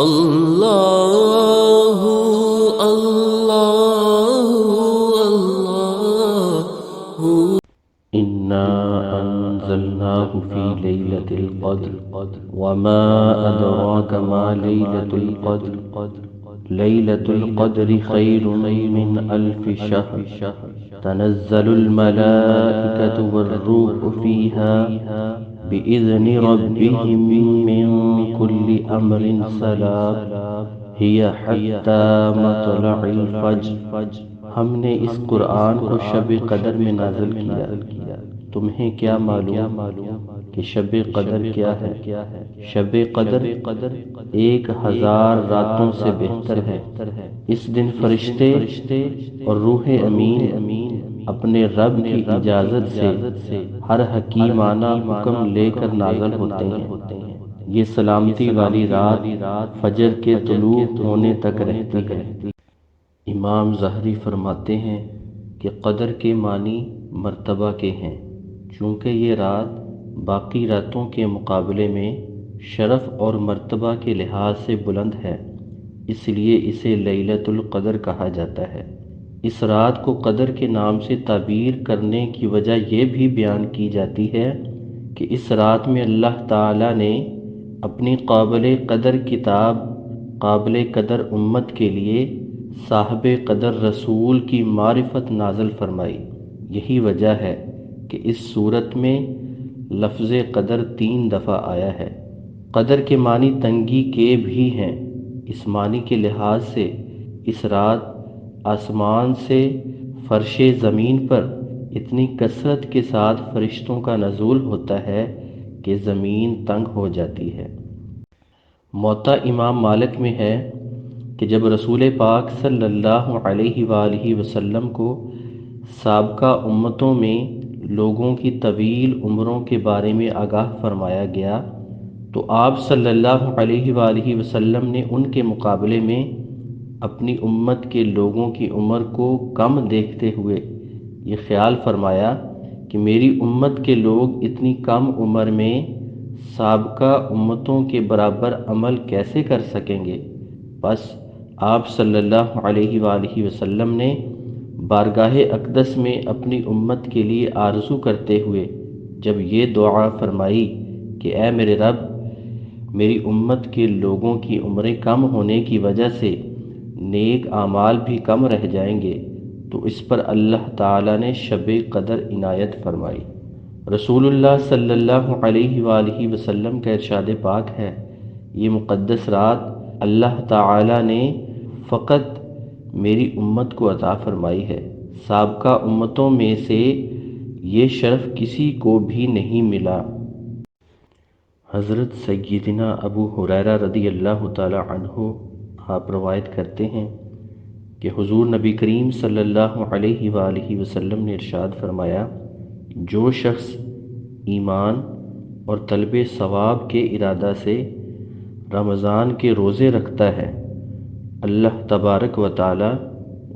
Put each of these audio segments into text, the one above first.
اللہ اللہ اللہ إنا أنزلناه في ليلة القدر وما أدراك ما ليلة القدر ليلة القدر خير من ألف شهر تنزل الملائكة والروح فيها بإذن ربهم من كل أمر سلام هي حتى مطلع الفجر۔ ہم نے اس قرآن کو شب قدر میں نازل کیا، تمہیں کیا معلوم کہ شب قدر کیا ہے؟ شب قدر 1000 راتوں سے بہتر ہے۔ اس دن فرشتے اور روح امین اپنے رب کی اجازت سے ہر حکیمانہ حکم لے کر نازل ہوتے ہیں۔ یہ سلامتی والی رات فجر کے طلوع ہونے تک رہتی ہے۔ امام ظہری فرماتے ہیں کہ قدر کے معنی مرتبہ کے ہیں، چونکہ یہ رات باقی راتوں کے مقابلے میں شرف اور مرتبہ کے لحاظ سے بلند ہے، اس لیے اسے لیلۃ القدر کہا جاتا ہے۔ اس رات کو قدر کے نام سے تعبیر کرنے کی وجہ یہ بھی بیان کی جاتی ہے کہ اس رات میں اللہ تعالی نے اپنی قابل قدر کتاب قابل قدر امت کے لیے صاحب قدر رسول کی معرفت نازل فرمائی۔ یہی وجہ ہے کہ اس صورت میں لفظ قدر 3 دفعہ آیا ہے۔ قدر کے معنی تنگی کے بھی ہیں۔ اس معنی کے لحاظ سے اس رات آسمان سے فرش زمین پر اتنی کثرت کے ساتھ فرشتوں کا نزول ہوتا ہے کہ زمین تنگ ہو جاتی ہے۔ موطا امام مالک میں ہے کہ جب رسول پاک صلی اللہ علیہ وآلہ وسلم کو سابقہ امتوں میں لوگوں کی طویل عمروں کے بارے میں آگاہ فرمایا گیا تو آپ صلی اللہ علیہ وآلہ وسلم نے ان کے مقابلے میں اپنی امت کے لوگوں کی عمر کو کم دیکھتے ہوئے یہ خیال فرمایا کہ میری امت کے لوگ اتنی کم عمر میں سابقہ امتوں کے برابر عمل کیسے کر سکیں گے؟ بس آپ صلی اللہ علیہ وآلہ وسلم نے بارگاہ اقدس میں اپنی امت کے لیے آرزو کرتے ہوئے جب یہ دعا فرمائی کہ اے میرے رب، میری امت کے لوگوں کی عمریں کم ہونے کی وجہ سے نیک اعمال بھی کم رہ جائیں گے، تو اس پر اللہ تعالی نے شب قدر عنایت فرمائی۔ رسول اللہ صلی اللہ علیہ وآلہ وسلم کا ارشاد پاک ہے، یہ مقدس رات اللہ تعالی نے فقط میری امت کو عطا فرمائی ہے، سابقہ امتوں میں سے یہ شرف کسی کو بھی نہیں ملا۔ حضرت سیدنا ابو ہریرہ رضی اللہ تعالی عنہ آپ روایت کرتے ہیں کہ حضور نبی کریم صلی اللہ علیہ وآلہ وسلم نے ارشاد فرمایا، جو شخص ایمان اور طلب ثواب کے ارادہ سے رمضان کے روزے رکھتا ہے، اللہ تبارک و تعالی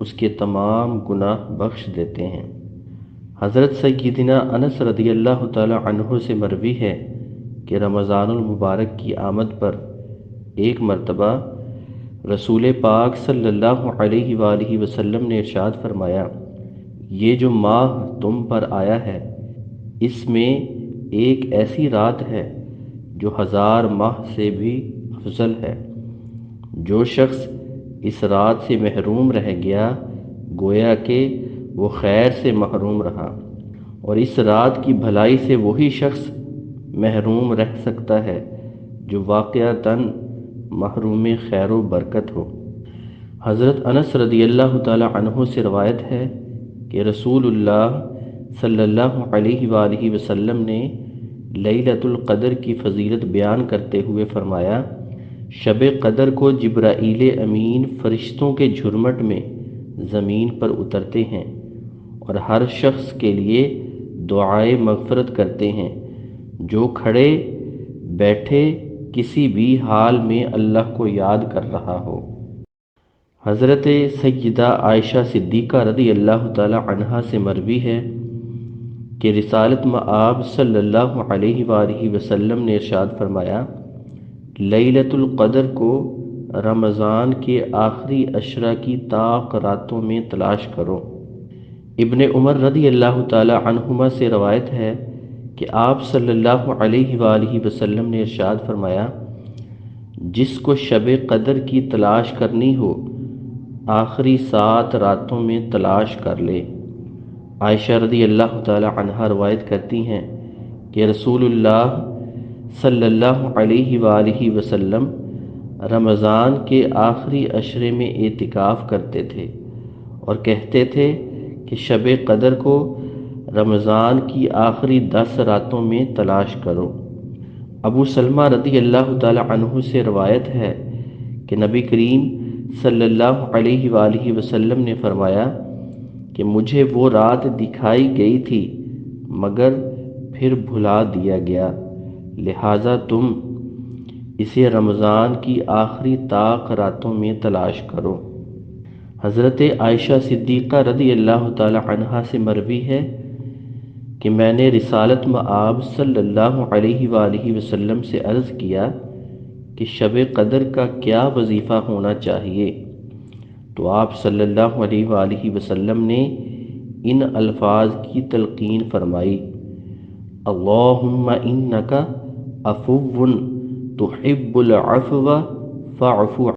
اس کے تمام گناہ بخش دیتے ہیں۔ حضرت سیدنا انس رضی اللہ تعالی عنہ سے مروی ہے کہ رمضان المبارک کی آمد پر ایک مرتبہ رسول پاک صلی اللہ علیہ وآلہ وسلم نے ارشاد فرمایا، یہ جو ماہ تم پر آیا ہے اس میں ایک ایسی رات ہے جو 1000 ماہ سے بھی افضل ہے۔ جو شخص اس رات سے محروم رہ گیا گویا کہ وہ خیر سے محروم رہا، اور اس رات کی بھلائی سے وہی شخص محروم رہ سکتا ہے جو واقعتاً محروم خیر و برکت ہو۔ حضرت انس رضی اللہ تعالی عنہ سے روایت ہے کہ رسول اللہ صلی اللہ علیہ وآلہ وسلم نے لیلۃ القدر کی فضیلت بیان کرتے ہوئے فرمایا، شب قدر کو جبرائیل امین فرشتوں کے جھرمٹ میں زمین پر اترتے ہیں اور ہر شخص کے لیے دعائے مغفرت کرتے ہیں جو کھڑے بیٹھے کسی بھی حال میں اللہ کو یاد کر رہا ہو۔ حضرت سیدہ عائشہ صدیقہ رضی اللہ تعالی عنہا سے مروی ہے کہ رسالت مآب صلی اللہ علیہ وآلہ وسلم نے ارشاد فرمایا، لیلۃ القدر کو رمضان کے آخری عشرہ کی طاق راتوں میں تلاش کرو۔ ابن عمر رضی اللہ تعالی عنہما سے روایت ہے کہ آپ صلی اللہ علیہ وآلہ وسلم نے ارشاد فرمایا، جس کو شب قدر کی تلاش کرنی ہو آخری 7 راتوں میں تلاش کر لے۔ عائشہ رضی اللہ تعالی عنہا روایت کرتی ہیں کہ رسول اللہ صلی اللہ علیہ وآلہ وسلم رمضان کے آخری عشرے میں اعتکاف کرتے تھے اور کہتے تھے کہ شب قدر کو رمضان کی آخری 10 راتوں میں تلاش کرو۔ ابو سلمہ رضی اللہ تعالی عنہ سے روایت ہے کہ نبی کریم صلی اللہ علیہ وآلہ وسلم نے فرمایا کہ مجھے وہ رات دکھائی گئی تھی مگر پھر بھلا دیا گیا، لہٰذا تم اسے رمضان کی آخری طاق راتوں میں تلاش کرو۔ حضرت عائشہ صدیقہ رضی اللہ تعالی عنہا سے مروی ہے کہ میں نے رسالت مآب صلی اللہ علیہ وآلہ وسلم سے عرض کیا کہ شب قدر کا کیا وظیفہ ہونا چاہیے، تو آپ صلی اللہ علیہ وآلہ وسلم نے ان الفاظ کی تلقین فرمائی، اللہم انک عفو تحب العفو فاعف